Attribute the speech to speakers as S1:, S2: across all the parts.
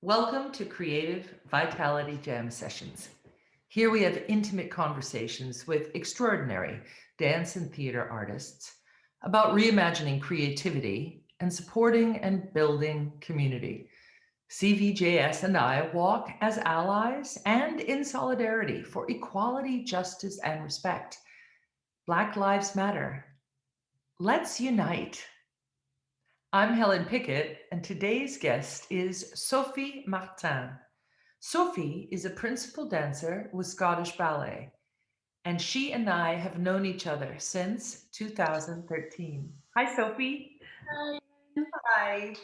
S1: Welcome to Creative Vitality Jam Sessions. Here we have intimate conversations with extraordinary dance and theater artists about reimagining creativity and supporting and building community. CVJS and I walk as allies and in solidarity for equality, justice, and respect. Black Lives Matter. Let's unite. I'm Helen Pickett, and today's guest is Sophie Martin. Sophie is a principal dancer with Scottish Ballet, and she and I have known each other since 2013. Hi, Sophie.
S2: Hi.
S1: Hi.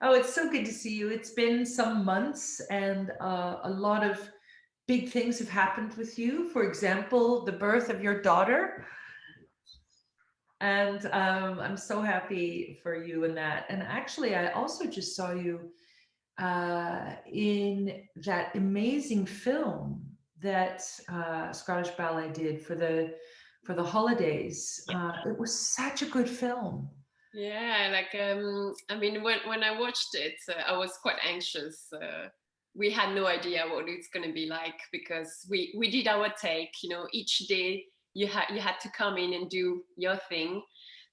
S1: Oh, it's so good to see you. It's been some months, and a lot of big things have happened with you. For example, the birth of your daughter. And I'm so happy for you in that. And actually, I also just saw you in that amazing film that Scottish Ballet did for the holidays. It was such a good film.
S2: Yeah, I mean, when I watched it, I was quite anxious. We had no idea what it's going to be like because we did our take. You know, each day you had to come in and do your thing.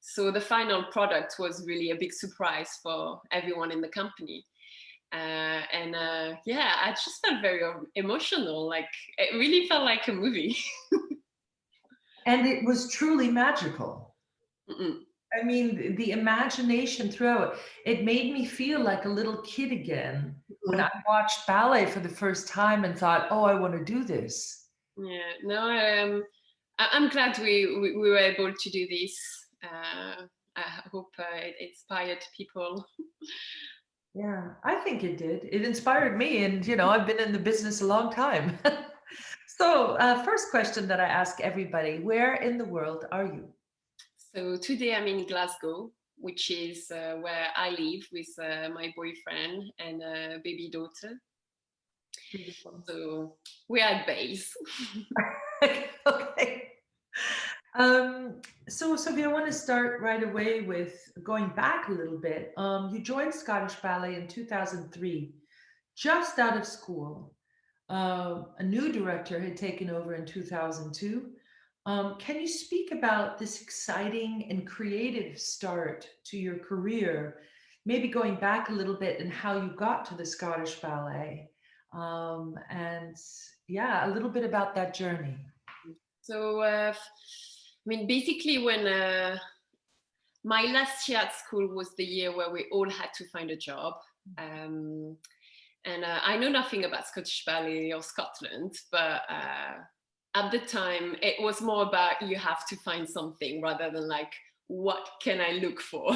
S2: So the final product was really a big surprise for everyone in the company. Yeah, I just felt very emotional. Like it really felt like a movie.
S1: And it was truly magical.
S2: Mm-mm.
S1: I mean, the imagination throughout it made me feel like a little kid again when I watched ballet for the first time and thought, oh, I want to do this.
S2: Yeah, no, I'm glad we were able to do this. I hope it inspired people.
S1: Yeah, I think it did. It inspired me, and I've been in the business a long time. So, first question that I ask everybody: where in the world are you?
S2: So today I'm in Glasgow, which is where I live with my boyfriend and baby daughter.
S1: Beautiful.
S2: So we're at base.
S1: Okay. So, Sophie, I want to start right away with going back a little bit. You joined Scottish Ballet in 2003, just out of school. A new director had taken over in 2002. Can you speak about this exciting and creative start to your career? Maybe going back a little bit and how you got to the Scottish Ballet. And yeah, a little bit about that journey.
S2: So I mean, basically, when my last year at school was the year where we all had to find a job. Um, and I know nothing about Scottish Ballet or Scotland, but at the time it was more about you have to find something rather than like what can I look for.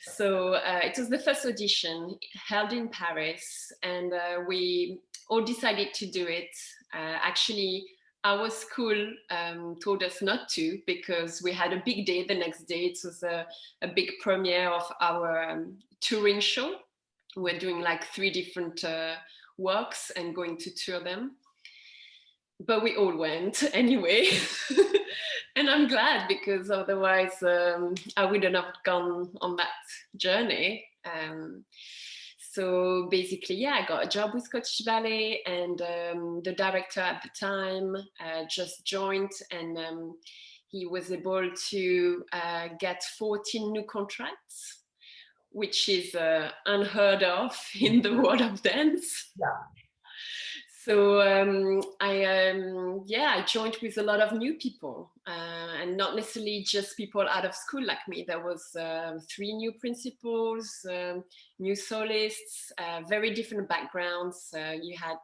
S2: So it was the first audition held in Paris, and we all decided to do it. Actually, our school told us not to because we had a big day the next day. It was a big premiere of our touring show. We're doing like 3 different works and going to tour them. But we all went anyway. And I'm glad because otherwise I wouldn't have gone on that journey. So basically, yeah, I got a job with Scottish Ballet, and the director at the time just joined, and he was able to get 14 new contracts, which is unheard of in the world of dance.
S1: Yeah.
S2: So I joined with a lot of new people, and not necessarily just people out of school like me. There was 3 new principals, new solists, very different backgrounds. You had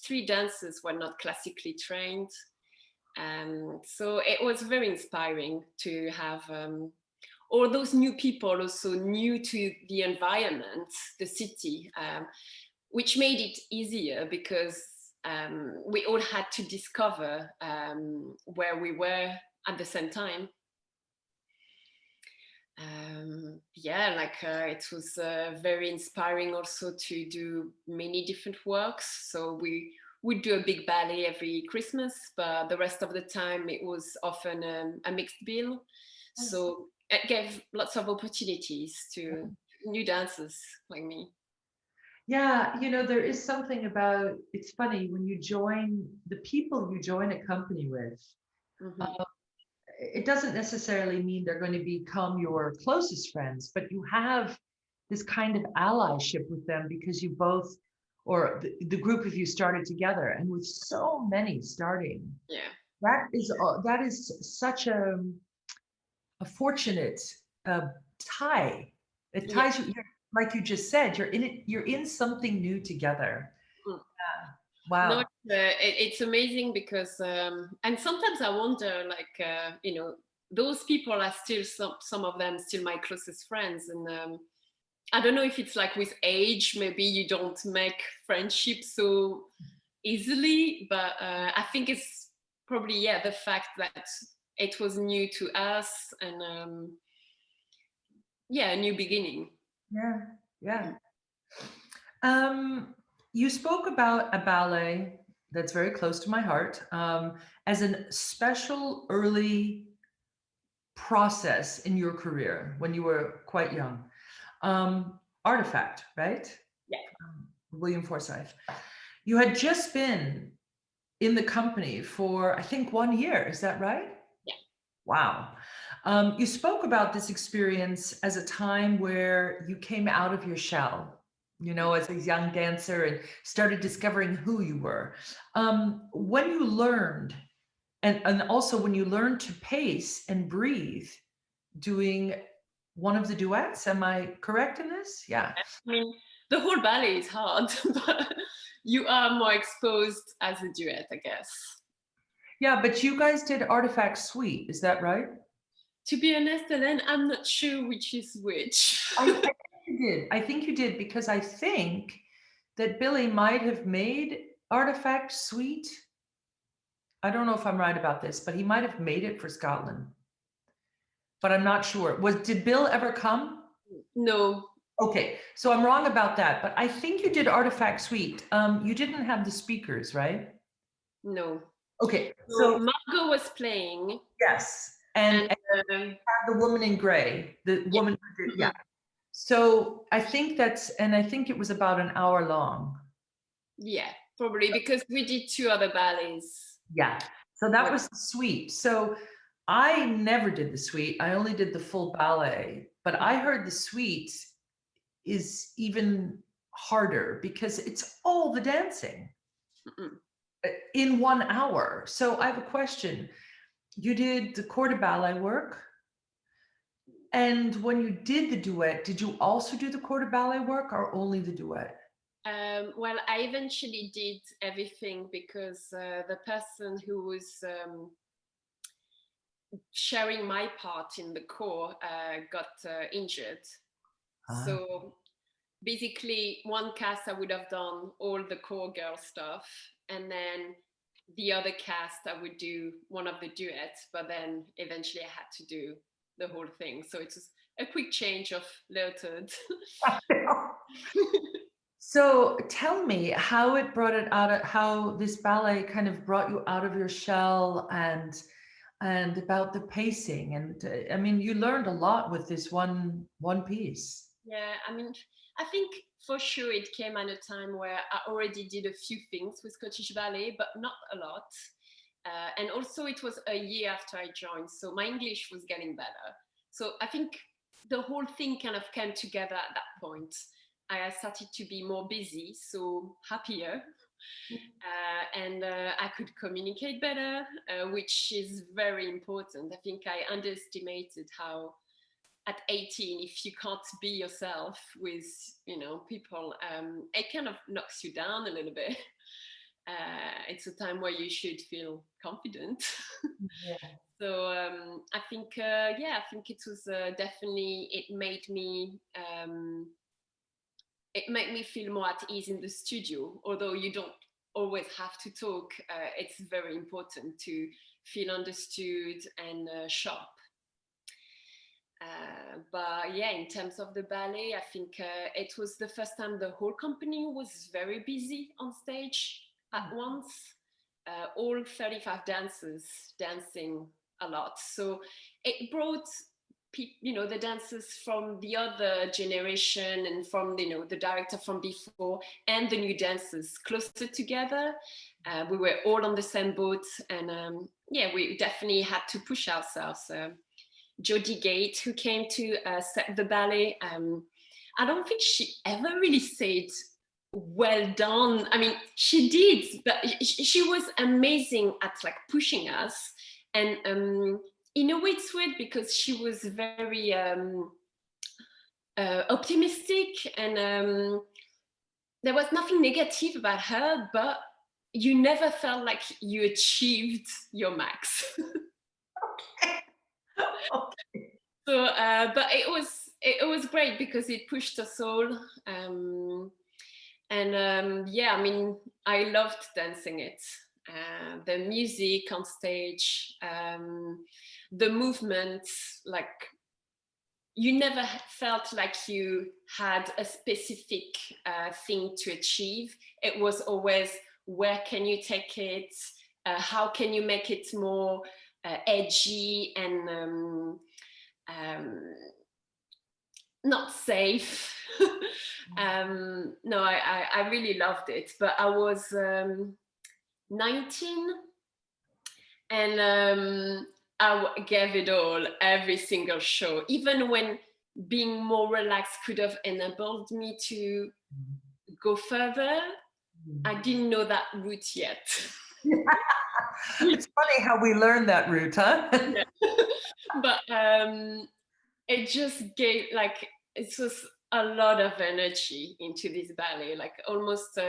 S2: 3 dancers who were not classically trained. So it was very inspiring to have all those new people also new to the environment, the city, which made it easier because we all had to discover where we were at the same time. It was very inspiring also to do many different works. So we would do a big ballet every Christmas, but the rest of the time it was often a mixed bill. So it gave lots of opportunities to new dancers like me.
S1: Yeah, there is something about, it's funny when you join the people you join a company with,
S2: Mhm.
S1: it doesn't necessarily mean they're going to become your closest friends, but you have this kind of allyship with them because you both, or the group of you started together, and with so many starting,
S2: Yeah.
S1: that is such a fortunate uh, tie. It
S2: Yeah.
S1: ties you, like you just said, you're in it, you're in something new together.
S2: Mm. No,
S1: Wow.
S2: it's amazing because, and sometimes I wonder, like, those people are still some of them still my closest friends, and I don't know if it's like with age, maybe you don't make friendships so easily, but I think it's probably, yeah, the fact that it was new to us, and yeah, a new beginning.
S1: Yeah. Yeah. Um, you spoke about a ballet that's very close to my heart, as a special early process in your career when you were quite young. Artifact, right?
S2: Yeah.
S1: William Forsythe. You had just been in the company for, I think, 1 year. Is that right?
S2: Yeah.
S1: Wow. You spoke about this experience as a time where you came out of your shell, as a young dancer and started discovering who you were. When you learned, and also when you learned to pace and breathe doing one of the duets, am I correct in this? Yeah.
S2: I mean, the whole ballet is hard, but you are more exposed as a duet, I guess.
S1: Yeah, but you guys did Artifact Suite, is that right?
S2: To be honest, Helen, I'm not sure which is which.
S1: I think you did. I think you did because I think that Billy might have made Artifact Suite. I don't know if I'm right about this, but he might have made it for Scotland. But I'm not sure. Did Bill ever come?
S2: No,
S1: Okay, so I'm wrong about that, but I think you did Artifact Suite. You didn't have the speakers, right?
S2: no.
S1: Okay,
S2: So
S1: so
S2: Margot was playing,
S1: yes, and,
S2: and
S1: and the woman in gray, the
S2: yeah,
S1: woman who did, yeah.
S2: mhm,
S1: So I think and I think it was about an hour long.
S2: yeah, probably because we did two other ballets.
S1: Yeah. So that
S2: With,
S1: was the suite. So I never did the suite. I only did the full ballet, but I heard the suite is even harder because it's all the dancing
S2: mm-mm.
S1: in 1 hour. So I have a question. You did the corps de ballet work, and when you did the duet, did you also do the corps de ballet work or only the duet?
S2: Well, I eventually did everything because the person who was sharing my part in the corps got injured.
S1: Ah.
S2: So basically, one cast I would have done all the core girl stuff, and then the other cast I would do one of the duets, but then eventually I had to do the whole thing. So it was a quick change of Leotard.
S1: So tell me how it brought it out of, how this ballet kind of brought you out of your shell, and about the pacing, and I mean you learned a lot with this one piece.
S2: Yeah, I mean, I think for sure it came at a time where I already did a few things with Scottish Ballet, but not a lot. And also, it was a year after I joined, so my English was getting better. So I think the whole thing kind of came together at that point. I started to be more busy, so happier, and I could communicate better, which is very important. I think I underestimated how at 18, if you can't be yourself with people, it kind of knocks you down a little bit. It's a time where you should feel confident.
S1: Yeah.
S2: So I think I think it was definitely, it made me feel more at ease in the studio, although you don't always have to talk. It's very important to feel understood and sharp. But yeah, in terms of the ballet, I think it was the first time the whole company was very busy on stage at once. All 35 dancers dancing a lot. So it brought the dancers from the other generation and from the director from before and the new dancers closer together. We were all on the same boat, and we definitely had to push ourselves. Jodie Gate, who came to set the ballet, I don't think she ever really said well done. I mean, she did, but she was amazing at like pushing us. And in a way it's weird because she was very optimistic, and there was nothing negative about her, but you never felt like you achieved your max.
S1: Okay.
S2: So but it was great because it pushed us all. I mean, I loved dancing it. The music on stage, the movement, like you never felt like you had a specific thing to achieve. It was always, where can you take it? How can you make it more edgy and not safe? No, I really loved it, but I was 19, and I gave it all, every single show, even when being more relaxed could have enabled me to go further. I didn't know that route yet.
S1: It's funny how we learned that route, huh?
S2: Yeah. But it just gave, like, it was a lot of energy into this ballet, like almost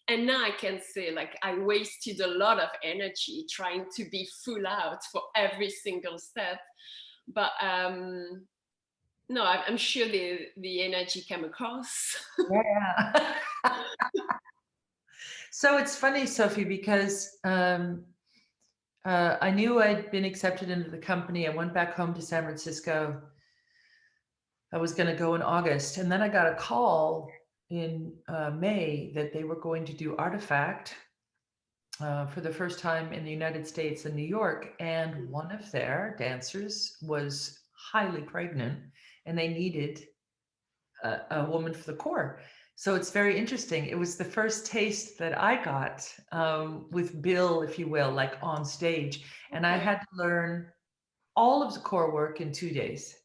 S2: and now I can say, like, I wasted a lot of energy trying to be full out for every single step. But no, I'm sure the energy came across.
S1: Yeah. So it's funny, Sophie, because I knew I'd been accepted into the company. I went back home to San Francisco. I was going to go in August, and then I got a call in May that they were going to do Artifact for the first time in the United States in New York, and one of their dancers was highly pregnant, and they needed a woman for the corps. So it's very interesting. It was the first taste that I got with Bill, if you will, like on stage, and I had to learn all of the corps work in 2 days.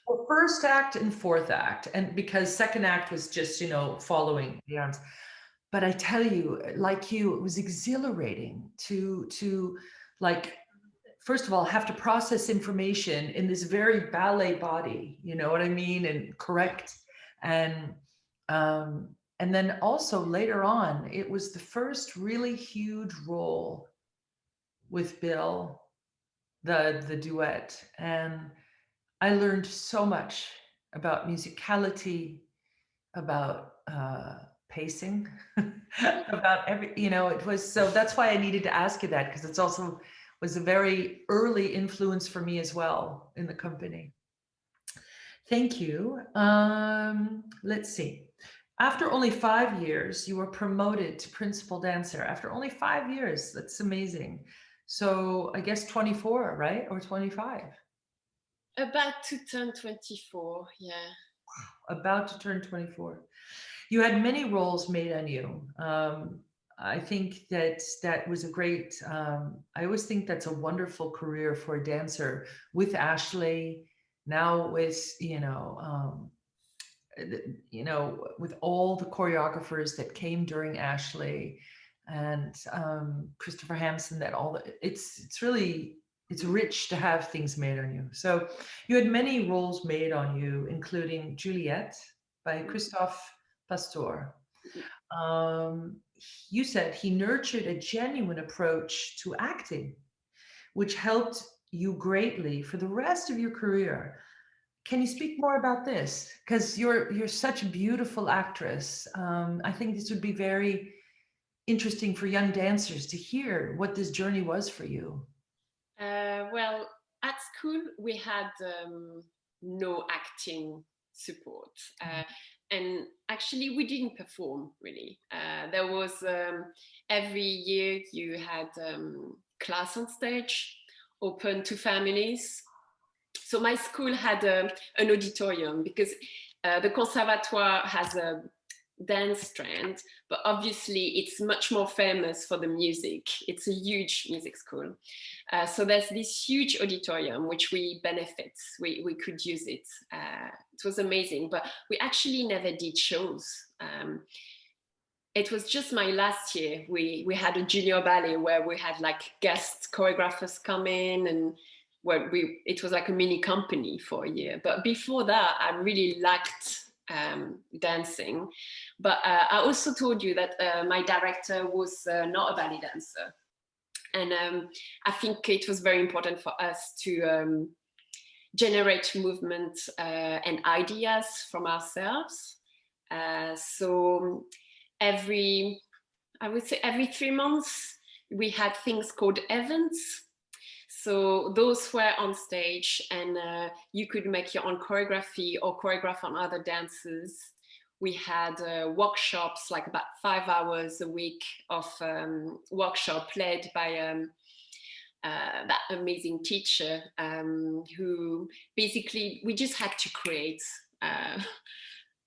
S1: Well, first act and fourth act, and because second act was just, following the arms. But I tell you, like you, it was exhilarating to like, first of all, have to process information in this very ballet body, you know what I mean, and correct, and then also later on, it was the first really huge role with Bill, the duet, and I learned so much about musicality, about pacing, about it was, so that's why I needed to ask you that, because it's also was a very early influence for me as well in the company. Thank you. Let's see. After only 5 years, you were promoted to principal dancer. After only 5 years, that's amazing. So I guess 24, right? Or 25?
S2: About to turn 24, yeah.
S1: About to turn 24. You had many roles made on you. I think that was a great, I always think that's a wonderful career for a dancer, with Ashley, now with, with all the choreographers that came during Ashley, and Christopher Hampson, it's really, it's rich to have things made on you. So you had many roles made on you, including Juliet by Christophe Pastor. You said he nurtured a genuine approach to acting, which helped you greatly for the rest of your career. Can you speak more about this? Because you're such a beautiful actress. I think this would be very interesting for young dancers to hear what this journey was for you.
S2: Well, at school we had no acting support, and actually we didn't perform really. There was every year you had class on stage, open to families, So my school had an auditorium, because the conservatoire has a dance strand, but obviously it's much more famous for the music. It's a huge music school. So there's this huge auditorium, which we benefit. We could use it. It was amazing, but we actually never did shows. It was just my last year. We had a junior ballet where we had like guest choreographers come in, and where it was like a mini company for a year. But before that, I really liked dancing. But I also told you that my director was not a ballet dancer. And I think it was very important for us to generate movement and ideas from ourselves. So I would say every 3 months, we had things called events. So those were on stage, and you could make your own choreography or choreograph on other dances. We had workshops, like about 5 hours a week of workshop led by that amazing teacher who basically, we just had to create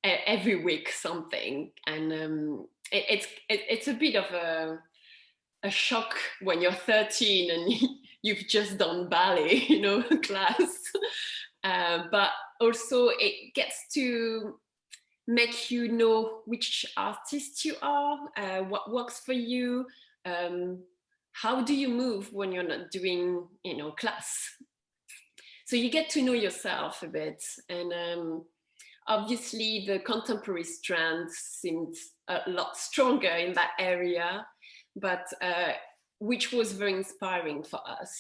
S2: every week something. And it's a bit of a shock when you're 13 and you've just done ballet, class. But also it gets to make you know which artist you are, what works for you, how do you move when you're not doing, class. So you get to know yourself a bit. And obviously the contemporary strand seemed a lot stronger in that area, but which was very inspiring for us,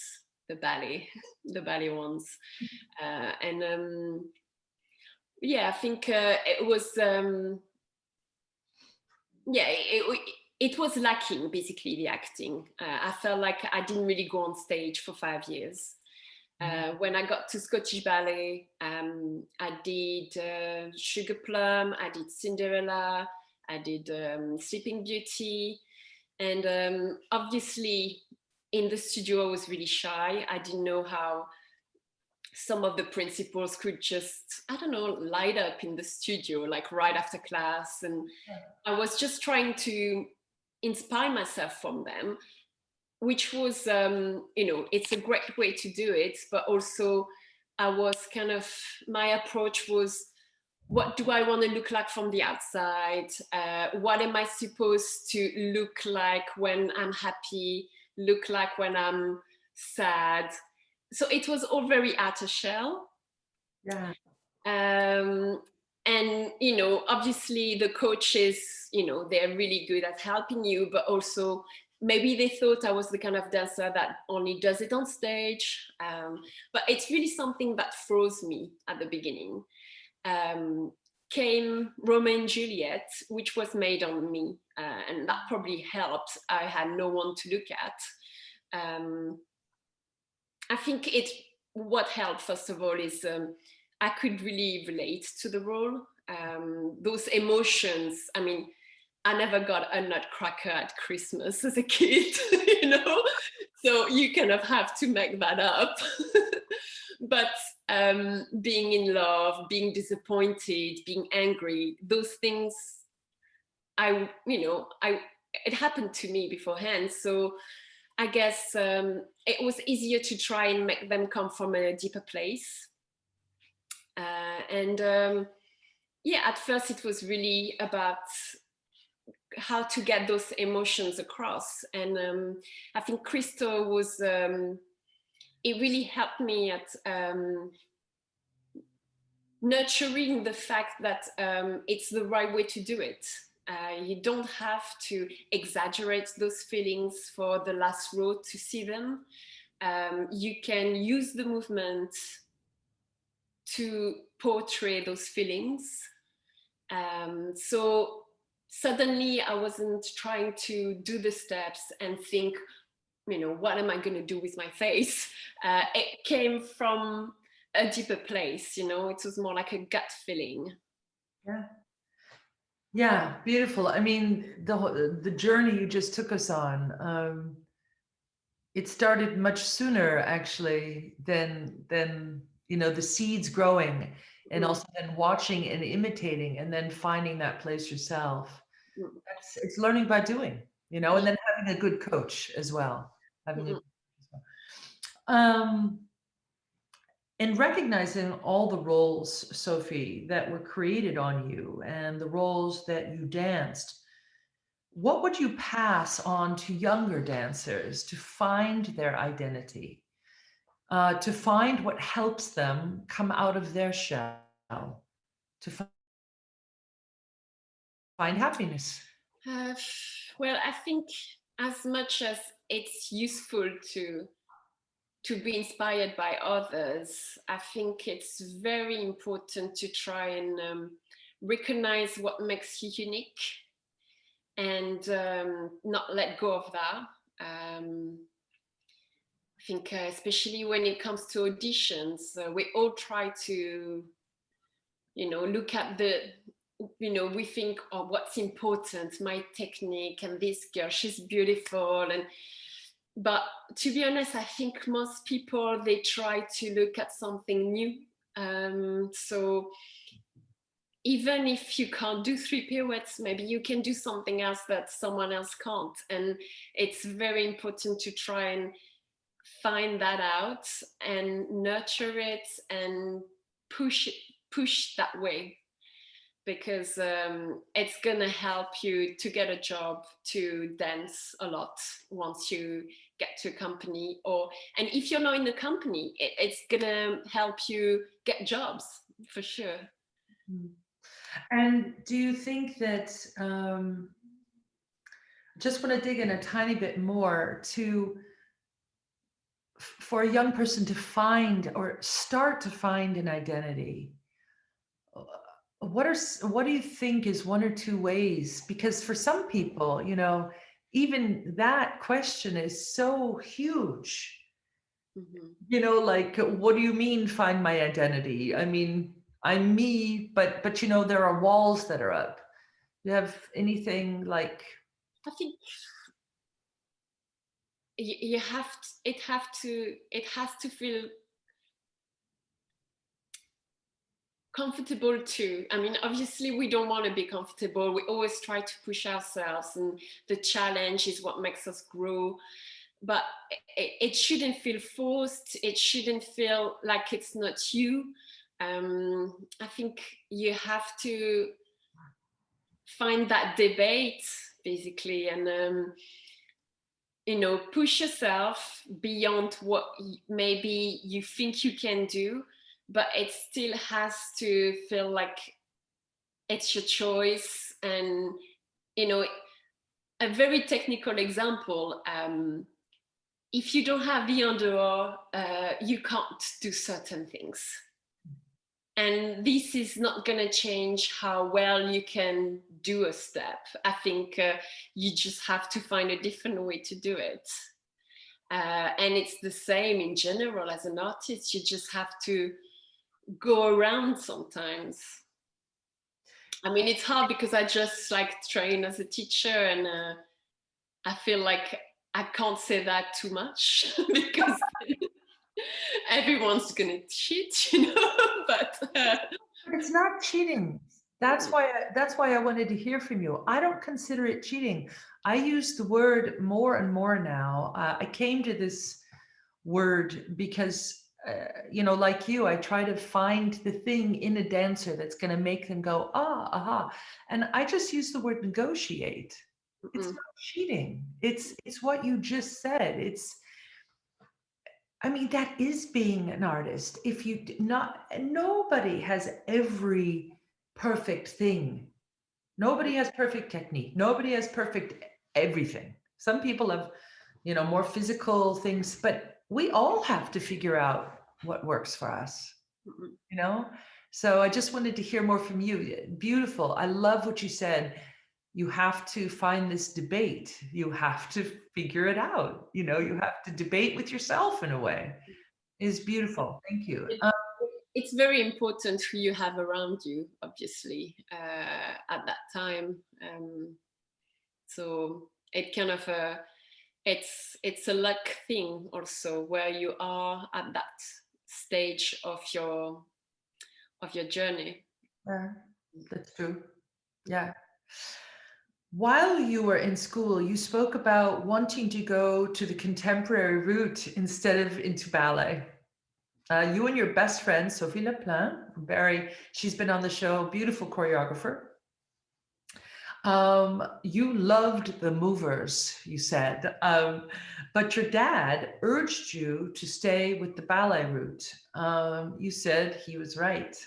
S2: the ballet ones. I think it was, it was lacking, basically, the acting. I felt like I didn't really go on stage for 5 years. When I got to Scottish Ballet, I did Sugar Plum, I did Cinderella, I did Sleeping Beauty. And obviously, in the studio, I was really shy. I didn't know how some of the principals could just, light up in the studio, like right after class. And I was just trying to inspire myself from them, which was, it's a great way to do it. But also I was my approach was, what do I want to look like from the outside? What am I supposed to look like when I'm happy, look like when I'm sad? So it was all very outer shell.
S1: Yeah.
S2: And, obviously the coaches, they're really good at helping you, but also maybe they thought I was the kind of dancer that only does it on stage. But it's really something that froze me at the beginning. Came Romeo and Juliet, which was made on me, and that probably helped. I had no one to look at. I think what helped, first of all, is I could really relate to the role. Those emotions, I never got a nutcracker at Christmas as a kid, so you kind of have to make that up. But being in love, being disappointed, being angry, those things, it happened to me beforehand. So I guess it was easier to try and make them come from a deeper place. At first it was really about how to get those emotions across. And I think Christo was, it really helped me at nurturing the fact that it's the right way to do it. You don't have to exaggerate those feelings for the last row to see them. You can use the movement to portray those feelings. So suddenly I wasn't trying to do the steps and think, what am I going to do with my face? It came from a deeper place, it was more like a gut feeling.
S1: Yeah, beautiful. The journey you just took us on, it started much sooner actually than you know, the seeds growing, and also then watching and imitating and then finding that place yourself. It's learning by doing, you know, and then having a good coach as well. And recognizing all the roles, Sophie, that were created on you and the roles that you danced, what would you pass on to younger dancers to find their identity, to find what helps them come out of their shell, to find happiness?
S2: Well, I think as much as it's useful to be inspired by others, I think it's very important to try and recognize what makes you unique and not let go of that. I think especially when it comes to auditions, we all try to, look at we think, oh, what's important, my technique, and this girl, she's beautiful. But to be honest, I think most people, they try to look at something new. So even if you can't do 3 pirouettes, maybe you can do something else that someone else can't. And it's very important to try and find that out and nurture it and push that way, because it's gonna help you to get a job, to dance a lot once you get to a company, and if you're not in the company, it's gonna help you get jobs for sure.
S1: And do you think that, just want to dig in a tiny bit more for a young person to find or start to find an identity, what do you think is 1 or 2 ways? Because for some people, you know, even that question is so huge. You know, like, what do you mean find my identity? I mean, I'm me, but you know, there are walls that are up. Do you have anything like?
S2: I think you have to, it has to feel comfortable too. I mean, obviously we don't want to be comfortable. We always try to push ourselves, and the challenge is what makes us grow. But it shouldn't feel forced. It shouldn't feel like it's not you. I think you have to find that debate basically, and push yourself beyond what maybe you think you can do, but it still has to feel like it's your choice. And a very technical example, if you don't have the underarm, you can't do certain things, and this is not going to change how well you can do a step. I think you just have to find a different way to do it. And it's the same in general as an artist. You just have to go around sometimes. I mean, it's hard because I just train as a teacher, and I feel like I can't say that too much because everyone's gonna cheat, but
S1: It's not cheating. That's why I wanted to hear from you. I don't consider it cheating. I use the word more and more now. I came to this word because, like you, I try to find the thing in a dancer that's going to make them go, aha. And I just use the word negotiate. It's not cheating. It's what you just said. I mean, that is being an artist. If you nobody has every perfect thing. Nobody has perfect technique. Nobody has perfect everything. Some people have, more physical things, but we all have to figure out what works for us, So I just wanted to hear more from you. Beautiful. I love what you said. You have to find this debate. You have to figure it out. You have to debate with yourself in a way. It's beautiful. Thank you.
S2: It's very important who you have around you, obviously, at that time. So it kind of it's a luck thing also, where you are at that stage of your journey.
S1: Yeah, that's true. Yeah. While you were in school, you spoke about wanting to go to the contemporary route instead of into ballet. You and your best friend, Sophie from Barry, she's been on the show, beautiful choreographer. You loved the movers, you said, but your dad urged you to stay with the ballet route. You said he was right.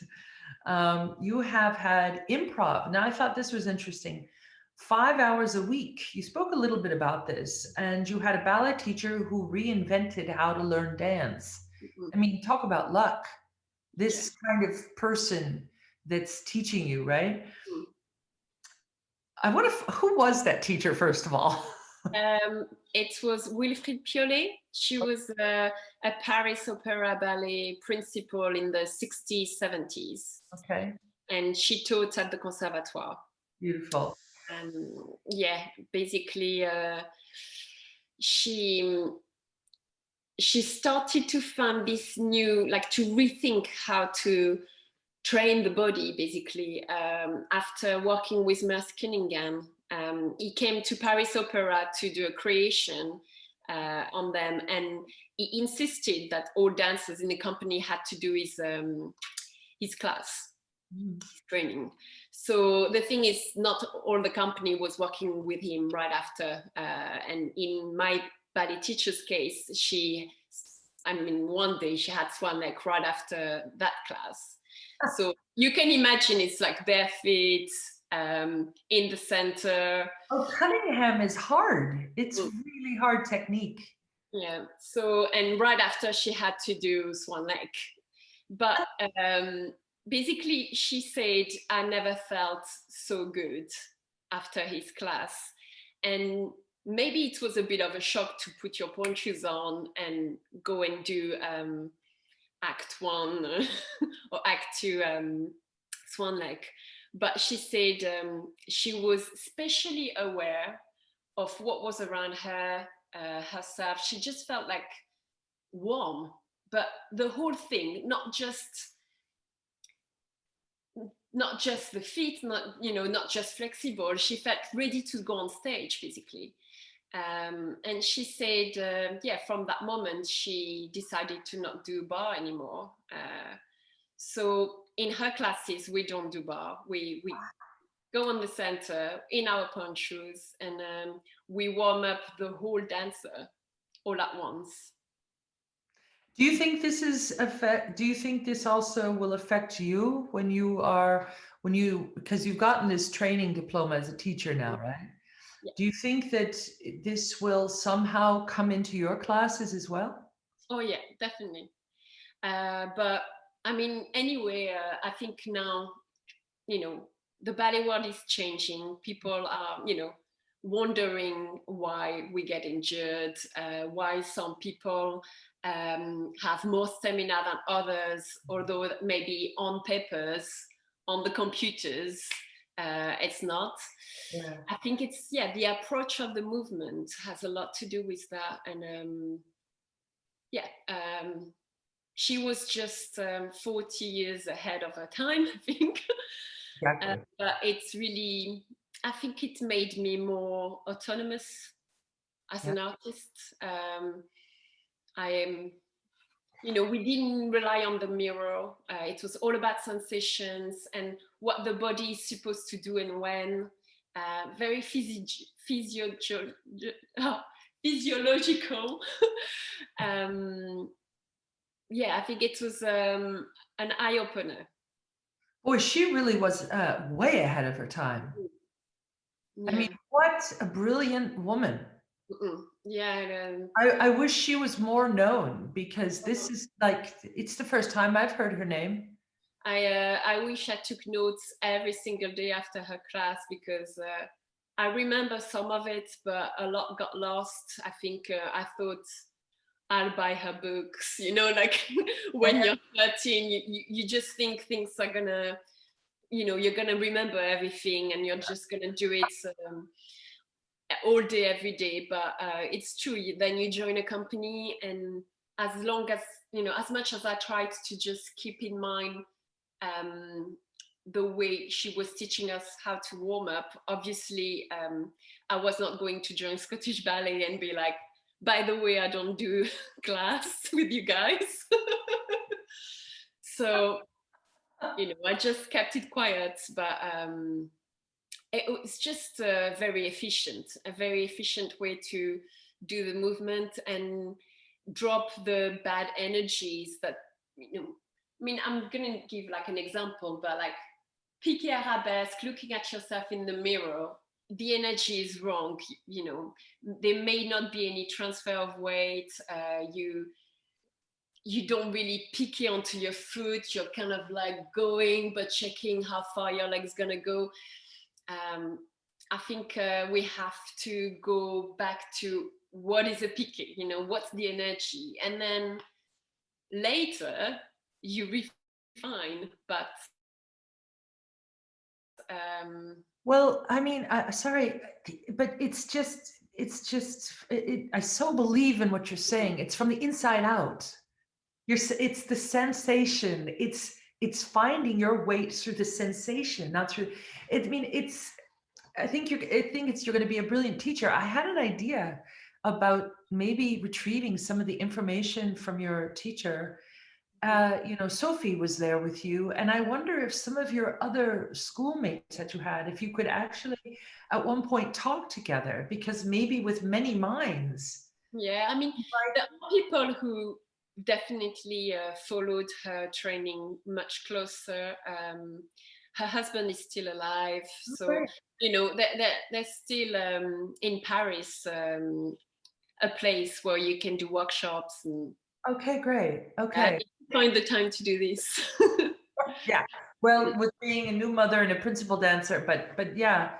S1: You have had improv. Now, I thought this was interesting. 5 hours a week. You spoke a little bit about this, and you had a ballet teacher who reinvented how to learn dance. I mean, talk about luck. This kind of person that's teaching you, right? I wonder who was that teacher, first of all?
S2: It was Wilfried Piolet. She was a Paris Opera Ballet principal in the 60s, 70s.
S1: Okay.
S2: And she taught at the Conservatoire.
S1: Beautiful.
S2: Yeah, basically, she started to find this new, like, to rethink how to train the body, basically, after working with Merce Cunningham. He came to Paris Opera to do a creation on them, and he insisted that all dancers in the company had to do his class, his training. So the thing is, not all the company was working with him right after. And in my ballet teacher's case, one day she had Swan Lake right after that class. So you can imagine it's like bare feet, in the center.
S1: Oh, Cunningham is hard. It's really hard technique.
S2: Yeah. So, and right after she had to do Swan Lake. But basically she said, I never felt so good after his class. And maybe it was a bit of a shock to put your pointe shoes on and go and do Act 1 or Act 2 Swan Lake. But she said she was especially aware of what was around her, herself. She just felt like warm, but the whole thing, not just the feet, not just flexible. She felt ready to go on stage, basically. And she said, from that moment, she decided to not do bar anymore. So in her classes, we don't do bar. We go on the center in our pointe shoes, and we warm up the whole dancer all at once.
S1: Do you think do you think this also will affect you because you've gotten this training diploma as a teacher now, right? Yeah. Do you think that this will somehow come into your classes as well?
S2: Oh yeah, definitely. But I mean, anyway, I think now, the ballet world is changing. People are, wondering why we get injured, why some people have more stamina than others, although maybe on papers, on the computers, it's not. Yeah. I think it's, the approach of the movement has a lot to do with that. And she was just 40 years ahead of her time, I think. Exactly. But it's really, I think it made me more autonomous as an artist. I am, we didn't rely on the mirror. It was all about sensations and what the body is supposed to do and when. Very physiological. I think it was an eye-opener.
S1: Boy, she really was way ahead of her time. Yeah. I mean, what a brilliant woman.
S2: Yeah.
S1: I wish she was more known, because this is like, it's the first time I've heard her name.
S2: I wish I took notes every single day after her class, because I remember some of it, but a lot got lost. I think I thought I'll buy her books, like when you're 13, you just think things are gonna, you're gonna remember everything and you're just gonna do it all day, every day. But it's true, then you join a company, and as long as, you know, as much as I tried to just keep in mind the way she was teaching us how to warm up, obviously I was not going to join Scottish Ballet and be like, by the way, I don't do class with you guys. So, you know, I just kept it quiet, but it's just a very efficient way to do the movement and drop the bad energies that, you know, I mean, I'm gonna give like an example, but like piqué arabesque, looking at yourself in the mirror, the energy is wrong, you know, there may not be any transfer of weight, you don't really pique onto your foot, you're kind of like going but checking how far your leg's gonna go. I think we have to go back to what is a pique, you know, what's the energy, and then later you refine, but
S1: well, I mean, sorry, but I so believe in what you're saying. It's from the inside out. It's the sensation. It's finding your way through the sensation, not through. I mean, I think you're going to be a brilliant teacher. I had an idea about maybe retrieving some of the information from your teacher. You know, Sophie was there with you, and I wonder if some of your other schoolmates that you had, if you could actually at one point talk together, because maybe with many minds.
S2: Yeah, I mean, there are people who definitely followed her training much closer. Her husband is still alive, so you know, there's still in Paris a place where you can do workshops and.
S1: Okay, great. Okay.
S2: Find the time to do this.
S1: Yeah. Well, with being a new mother and a principal dancer, but yeah.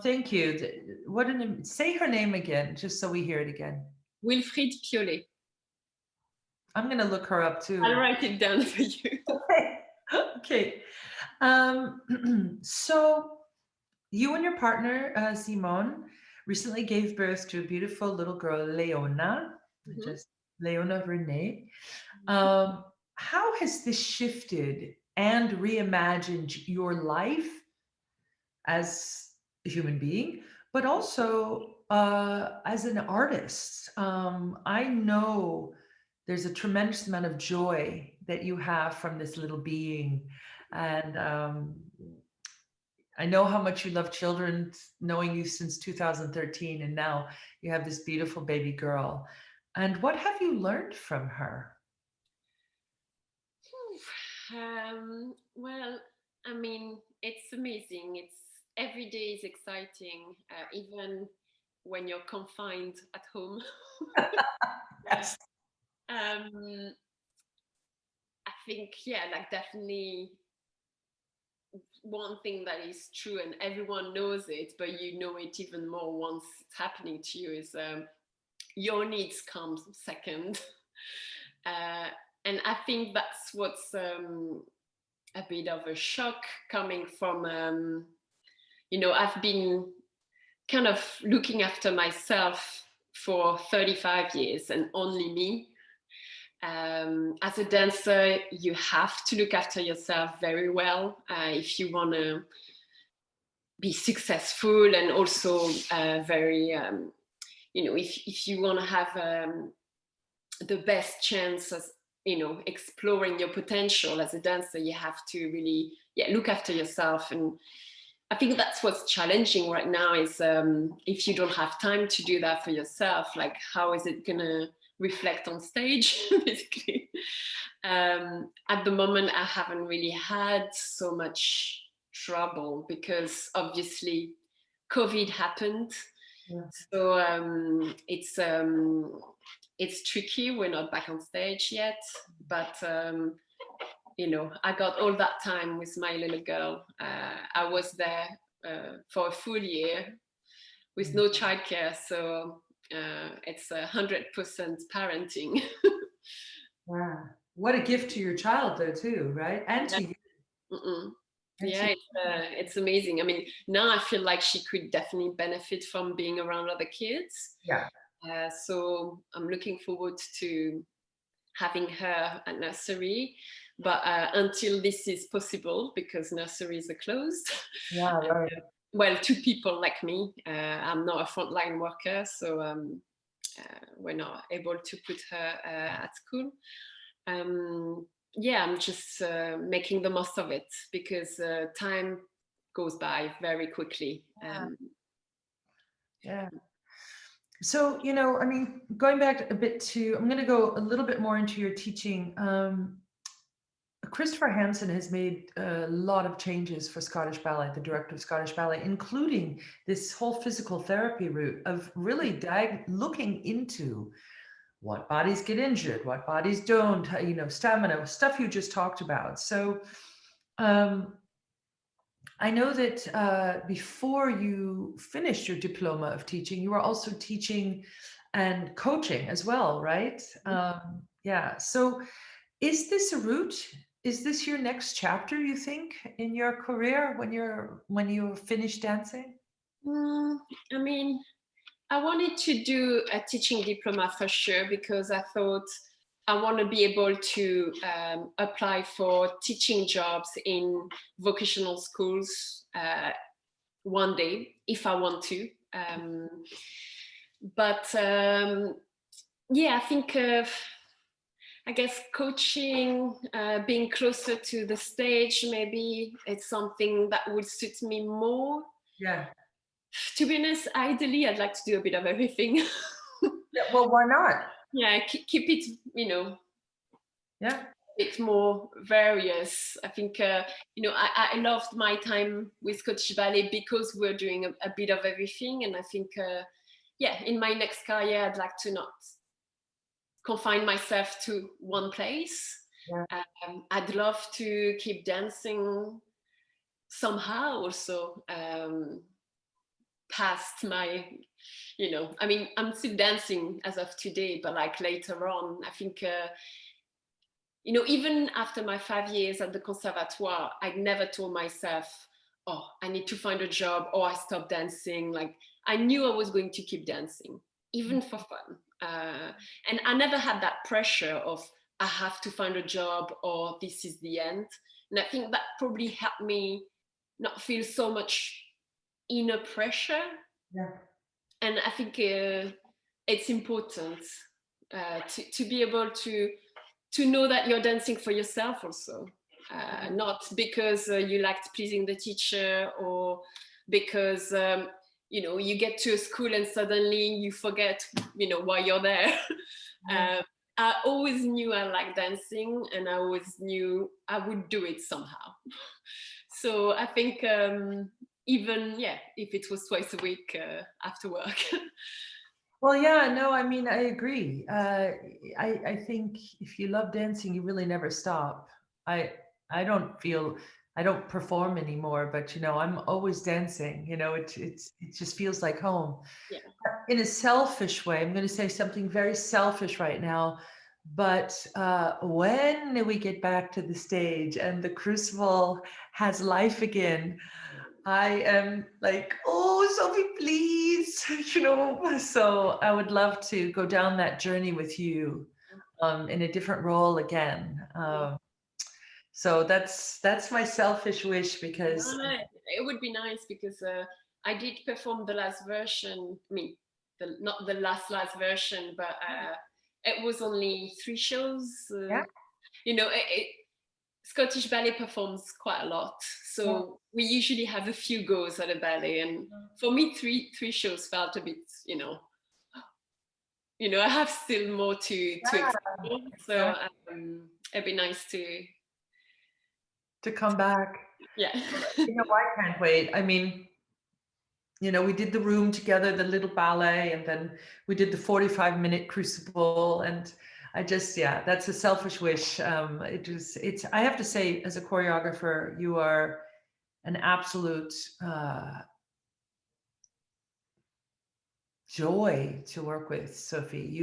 S1: Thank you. Say her name again, just so we hear it again.
S2: Wilfried Piolet.
S1: I'm gonna look her up too.
S2: I'll write it down for you.
S1: Okay. Okay. So you and your partner, Simone, recently gave birth to a beautiful little girl, Leona, just Leona Renee. How has this shifted and reimagined your life as a human being, but also as an artist? I know there's a tremendous amount of joy that you have from this little being. And I know how much you love children, knowing you since 2013, and now you have this beautiful baby girl. And what have you learned from her?
S2: Well, I mean, it's amazing. It's every day is exciting, even when you're confined at home.
S1: Yes.
S2: I think, yeah, like definitely one thing that is true and everyone knows it, but you know it even more once it's happening to you, is your needs come second. And I think that's what's a bit of a shock coming from, you know, I've been kind of looking after myself for 35 years and only me. As a dancer, you have to look after yourself very well if you want to be successful, and also very, you know, if you want to have the best chance as, you know, exploring your potential as a dancer, you have to really, yeah, look after yourself. And I think that's what's challenging right now is if you don't have time to do that for yourself, like how is it gonna reflect on stage, basically. At the moment, I haven't really had so much trouble because obviously COVID happened. Yeah. So it's tricky. We're not back on stage yet, but you know, I got all that time with my little girl. I was there for a full year with no childcare, so it's 100% parenting.
S1: Wow, what a gift to your child, though, too, right? And to you.
S2: Yeah, it's amazing. I mean, now I feel like she could definitely benefit from being around other kids.
S1: Yeah.
S2: So I'm looking forward to having her at nursery, but until this is possible, because nurseries are closed.
S1: Yeah, right.
S2: Well, two people like me. I'm not a frontline worker, so we're not able to put her at school. Yeah, I'm just making the most of it, because time goes by very quickly.
S1: Yeah. So, I mean, going back a bit to, I'm going to go a little bit more into your teaching. Christopher Hansen has made a lot of changes for Scottish Ballet, the director of Scottish Ballet, including this whole physical therapy route of really looking into what bodies get injured, what bodies don't, stamina, stuff you just talked about. So I know that before you finished your diploma of teaching, you were also teaching and coaching as well, right? Yeah. So is this a route? Is this your next chapter, you think, in your career when you finish dancing?
S2: I mean, I wanted to do a teaching diploma for sure, because I thought I want to be able to apply for teaching jobs in vocational schools one day if I want to. But yeah, I think I guess coaching, being closer to the stage, maybe it's something that would suit me more.
S1: Yeah.
S2: To be honest, ideally, I'd like to do a bit of everything.
S1: Yeah, well, why not?
S2: Yeah, keep it,
S1: Yeah.
S2: it's more various. I think, I loved my time with Scottish Ballet because we're doing a bit of everything. And I think, yeah, in my next career, I'd like to not confine myself to one place.
S1: Yeah.
S2: I'd love to keep dancing somehow also, past my, I mean, I'm still dancing as of today, but like later on, I think, even after my 5 years at the conservatoire, I never told myself, oh, I need to find a job, or I stopped dancing. Like, I knew I was going to keep dancing, even for fun. And I never had that pressure of, I have to find a job, or this is the end. And I think that probably helped me not feel so much inner pressure.
S1: Yeah.
S2: And I think it's important to be able to know that you're dancing for yourself also, not because you liked pleasing the teacher, or because you get to a school and suddenly you forget why you're there.
S1: Yeah.
S2: I always knew I liked dancing, and I always knew I would do it somehow. So I think even if it was twice a week after work.
S1: Well, yeah, no, I mean, I agree. I think if you love dancing, you really never stop. I I don't perform anymore, but I'm always dancing. It just feels like home.
S2: Yeah.
S1: In a selfish way, I'm going to say something very selfish right now, but when we get back to the stage and the crucible has life again, I am like, oh, Sophie, please, So I would love to go down that journey with you, in a different role again. So that's my selfish wish, because
S2: It would be nice, because I did perform the last version. I mean, not the last version, but it was only 3 shows.
S1: yeah,
S2: Scottish Ballet performs quite a lot,
S1: yeah,
S2: so we usually have a few goes at a ballet. And for me, three shows felt a bit, I have still more to explore. So it'd be nice
S1: to come back.
S2: yeah.
S1: I can't wait. I mean, we did the room together, the little ballet, and then we did the 45-minute crucible. And that's a selfish wish. I have to say, as a choreographer, you are an absolute joy to work with, Sophie.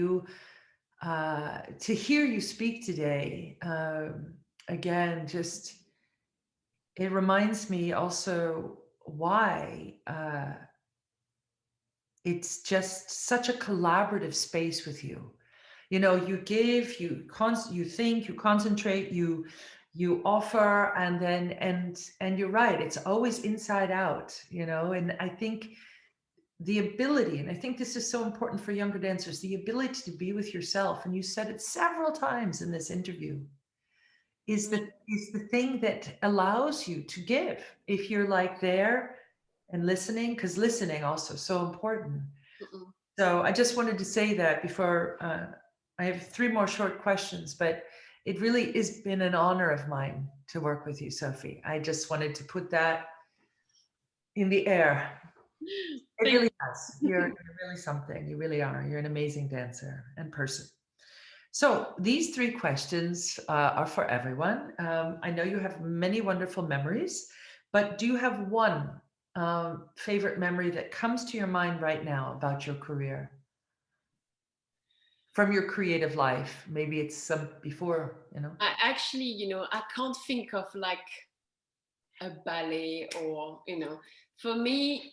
S1: To hear you speak today, again, just, it reminds me also why it's just such a collaborative space with you. You know, you give, you think, you concentrate, you offer, and then and you're right, it's always inside out, you know. And I think the ability, and I think this is so important for younger dancers, the ability to be with yourself, and you said it several times in this interview, is the thing that allows you to give. If you're like there and listening, because listening also so important. So I just wanted to say that before I have 3 more short questions, but it really has been an honor of mine to work with you, Sophie. I just wanted to put that in the air. It really has. You're really something. You really are. You're an amazing dancer and person. So these 3 questions are for everyone. I know you have many wonderful memories, but do you have one favorite memory that comes to your mind right now about your career? From your creative life? Maybe it's some before, you know?
S2: I actually, you know, I can't think of like a ballet or, you know, for me,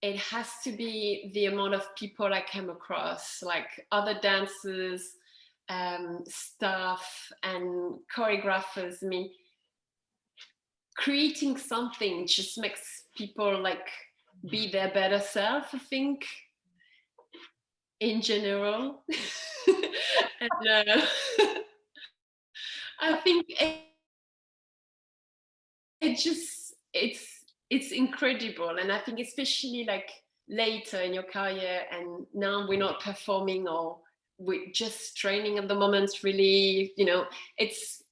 S2: it has to be the amount of people I came across, like other dancers, staff and choreographers. I mean, creating something just makes people like be their better self, I think, in general. And I think it's incredible. And I think especially like later in your career, and now we're not performing or we're just training at the moment, really, you know, it's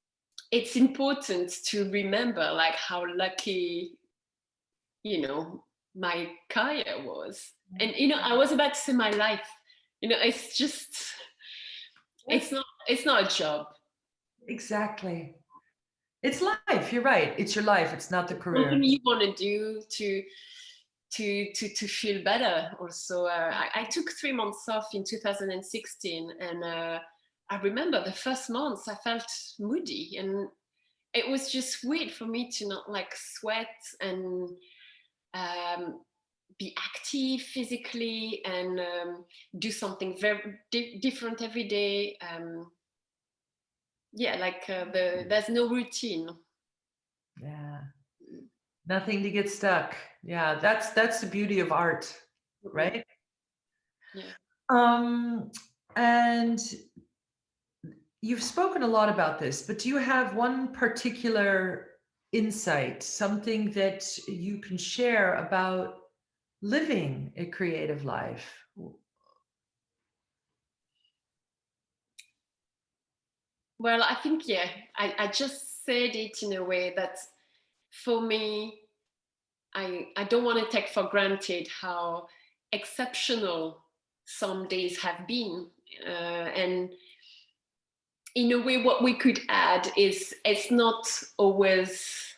S2: important to remember like how lucky, you know, my career was. And you know, I was about to say my life, you know, it's just it's not a job.
S1: Exactly. It's life. You're right. It's your life. It's not the career.
S2: Something you want to do to feel better. Also, I took 3 months off in 2016, and I remember the first months I felt moody, and it was just weird for me to not like sweat and be active physically and do something very different every day. Yeah, like there's no routine.
S1: Yeah. Nothing to get stuck. Yeah, that's the beauty of art, right?
S2: Yeah.
S1: And you've spoken a lot about this, but do you have one particular insight, something that you can share about living a creative life?
S2: Well, I think, yeah, I just said it in a way that for me, I don't want to take for granted how exceptional some days have been. And in a way, what we could add is it's not always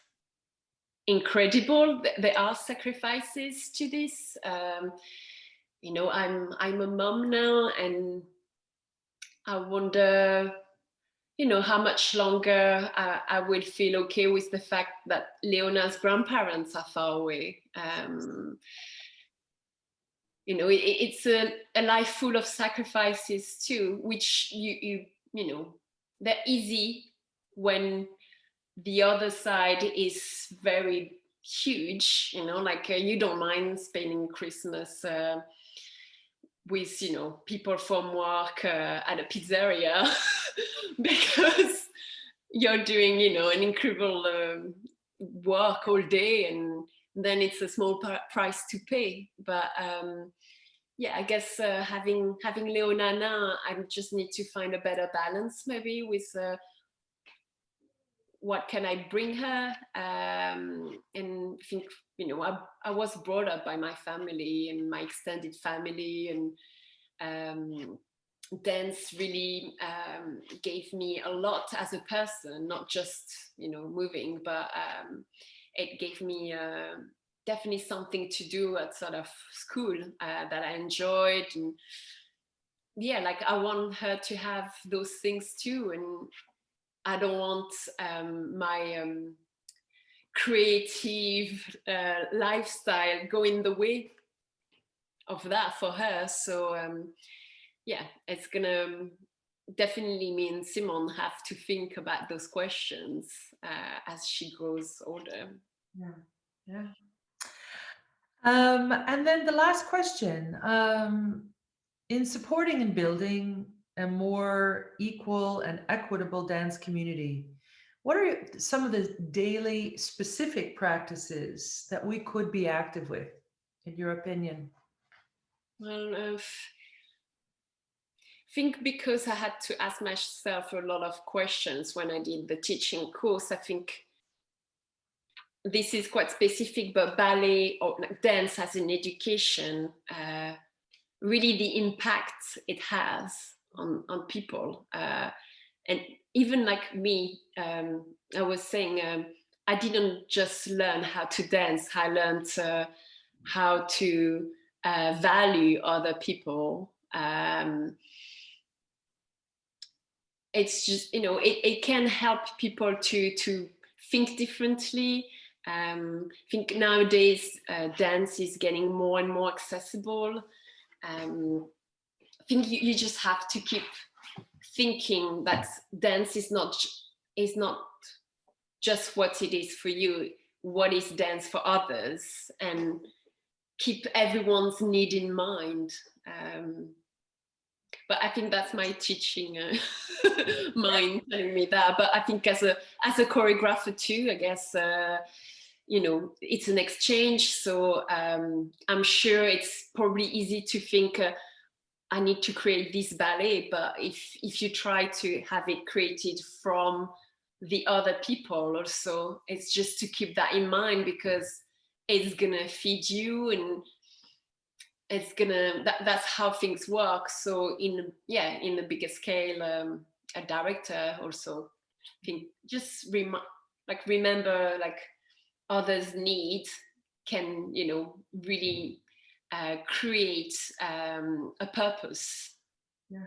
S2: incredible. There are sacrifices to this. You know, I'm a mom now, and I wonder, you know, how much longer I will feel okay with the fact that Leona's grandparents are far away. You know, it's a life full of sacrifices too, which you know, they're easy when the other side is very huge. You know, like you don't mind spending Christmas with, you know, people from work at a pizzeria because you're doing, you know, an incredible work all day, and then it's a small price to pay. But yeah, I guess having Leona now, I just need to find a better balance maybe with what can I bring her, and I think, you know, I was brought up by my family and my extended family, and dance really gave me a lot as a person, not just, you know, moving, but it gave me definitely something to do at sort of school that I enjoyed. And yeah, like I want her to have those things too, and I don't want my creative lifestyle go in the way of that for her. So yeah, it's gonna definitely me and Simone have to think about those questions as she grows older.
S1: Yeah, yeah. And then the last question, in supporting and building a more equal and equitable dance community, what are some of the daily specific practices that we could be active with, in your opinion?
S2: Well, I think because I had to ask myself a lot of questions when I did the teaching course, I think this is quite specific, but ballet or dance as an education, really the impact it has on people. And even like me, I was saying, I didn't just learn how to dance, I learned how to value other people. It's just, you know, it can help people to think differently. I think nowadays dance is getting more and more accessible. I think you just have to keep thinking that dance is not just what it is for you, what is dance for others, and keep everyone's need in mind. But I think that's my teaching mind telling me that. But I think as a choreographer too, I guess you know, it's an exchange. So I'm sure it's probably easy to think I need to create this ballet, but if you try to have it created from the other people also, it's just to keep that in mind, because it's gonna feed you, and it's gonna that's how things work. So in the bigger scale, a director also think just remember like others' needs can, you know, really create a purpose.
S1: Yeah.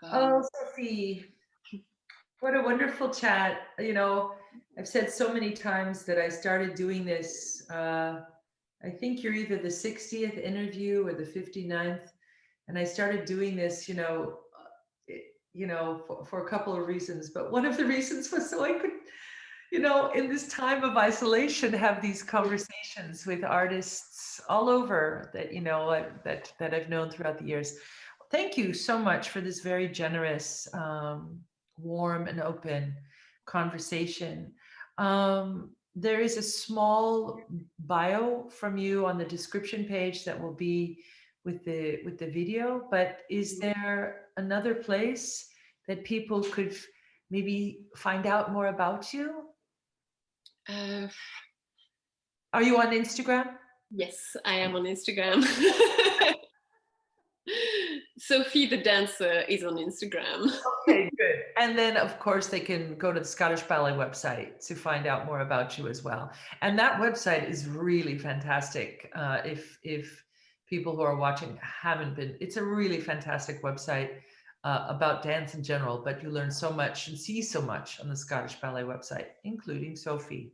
S1: Oh, Sophie, what a wonderful chat. You know, I've said so many times that I started doing this. I think you're either the 60th interview or the 59th. And I started doing this, for a couple of reasons. But one of the reasons was so I could, in this time of isolation, have these conversations with artists all over that, that I've known throughout the years. Thank you so much for this very generous, warm and open conversation. There is a small bio from you on the description page that will be with the video, but is there another place that people could maybe find out more about you? Are you on Instagram?
S2: Yes, I am on Instagram. Sophie the dancer is on Instagram.
S1: Okay, good. And then, of course, they can go to the Scottish Ballet website to find out more about you as well. And that website is really fantastic. If people who are watching haven't been, it's a really fantastic website about dance in general, but you learn so much and see so much on the Scottish Ballet website, including Sophie.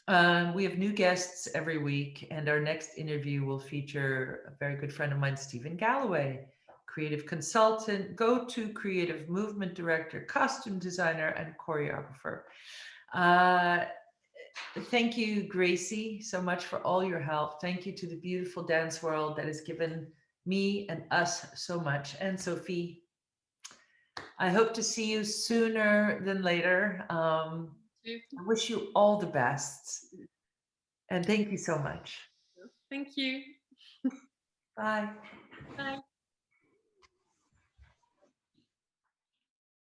S1: We have new guests every week, and our next interview will feature a very good friend of mine, Stephen Galloway, creative consultant, go-to creative movement director, costume designer, and choreographer. Thank you, Gracie, so much for all your help. Thank you to the beautiful dance world that has given me and us so much. And Sophie, I hope to see you sooner than later. I wish you all the best. And thank you so much.
S2: Thank you.
S1: Bye.
S2: Bye.